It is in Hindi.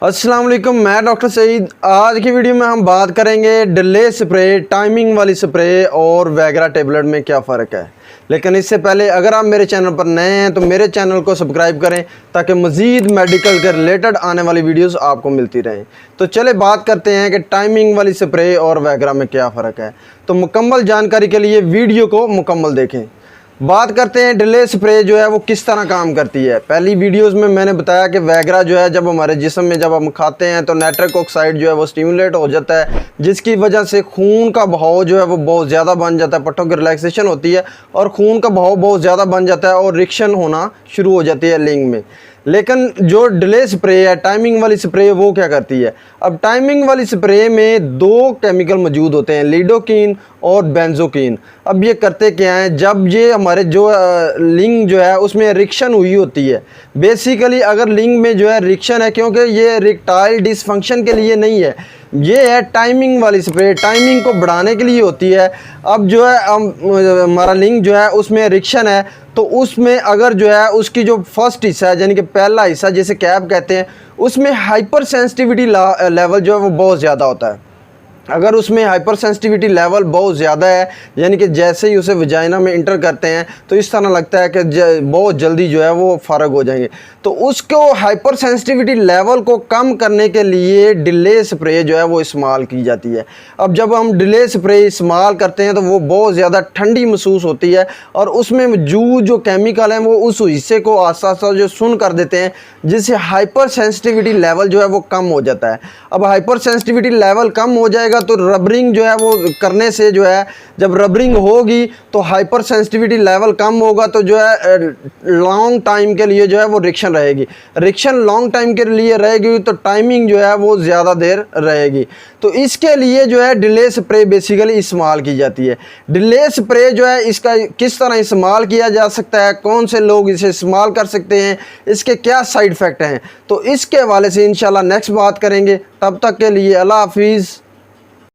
अस्सलाम वालेकुम, मैं डॉक्टर सईद। आज की वीडियो में हम बात करेंगे डिले स्प्रे, टाइमिंग वाली स्प्रे और वैगरा टेबलेट में क्या फ़र्क है। लेकिन इससे पहले अगर आप मेरे चैनल पर नए हैं तो मेरे चैनल को सब्सक्राइब करें ताकि मज़ीद मेडिकल के रिलेटेड आने वाली वीडियोस आपको मिलती रहें। तो चले बात करते हैं कि टाइमिंग वाली स्प्रे और वैगरा में क्या फ़र्क है। तो मुकम्मल जानकारी के लिए वीडियो को मुकम्मल देखें। बात करते हैं डिले स्प्रे जो है वो किस तरह काम करती है। पहली वीडियोस में मैंने बताया कि वैगरा जो है जब हमारे जिस्म में जब हम खाते हैं तो नाइट्रिक ऑक्साइड जो है वो स्टिमुलेट हो जाता है, जिसकी वजह से खून का बहाव जो है वो बहुत ज़्यादा बन जाता है, पट्टों की रिलैक्सेशन होती है और खून का बहाव बहुत ज़्यादा बन जाता है और रिएक्शन होना शुरू हो जाती है लिंग में। लेकिन जो डिले स्प्रे है, टाइमिंग वाली स्प्रे, वो क्या करती है। अब टाइमिंग वाली स्प्रे में दो केमिकल मौजूद होते हैं, लिडोकिन और बेंजोकिन। अब ये करते क्या हैं, जब ये हमारे जो लिंग जो है उसमें रिएक्शन हुई होती है, बेसिकली अगर लिंग में जो है रिएक्शन है, क्योंकि ये इरेक्टाइल डिसफंक्शन के लिए नहीं है, ये है टाइमिंग वाली स्प्रे, टाइमिंग को बढ़ाने के लिए होती है। अब जो है हमारा लिंग जो है उसमें रिएक्शन है, तो उसमें अगर जो है उसकी जो फर्स्ट हिस्सा है यानी कि पहला हिस्सा जिसे कैप कहते हैं, उसमें हाइपर सेंसिटिविटी लेवल जो है वो बहुत ज़्यादा होता है। अगर उसमें हाइपर सेंसिटिविटी लेवल बहुत ज़्यादा है, यानी कि जैसे ही उसे वजाइना में इंटर करते हैं तो इस तरह लगता है कि बहुत जल्दी जो है वो फ़ारग हो जाएंगे, तो उसको हाइपर सेंसिटिविटी लेवल को कम करने के लिए डिले स्प्रे जो है वो इस्तेमाल की जाती है। अब जब हम डिले स्प्रे इस्तेमाल करते हैं तो वो बहुत ज़्यादा ठंडी महसूस होती है और उसमें मौजूद जो केमिकल हैं वो उस हिस्से को आस्ता आस्ता जो सुन कर देते हैं, जिससे हाइपर सेंसिटिविटी लेवल जो है वो कम हो जाता है। अब हाइपर सेंसिटिविटी लेवल कम हो जाएगा तो रबरिंग जो है वो करने से जो है, जब रबरिंग होगी तो हाइपर सेंसिटिविटी लेवल कम होगा, तो जो है लॉन्ग टाइम के लिए जो है वो रिएक्शन रहेगी। रिएक्शन लॉन्ग टाइम के लिए रहेगी तो टाइमिंग जो है वो ज़्यादा देर रहेगी। तो इसके लिए जो है डिले स्प्रे बेसिकली इस्तेमाल की जाती है। डिले स्प्रे जो है इसका किस तरह इस्तेमाल किया जा सकता है, कौन से लोग इसे इस्तेमाल कर सकते हैं, इसके क्या साइड इफ़ेक्ट हैं, तो इसके हवाले से इंशाल्लाह नेक्स्ट बात करेंगे। तब तक के लिए अल्लाह हाफिज़।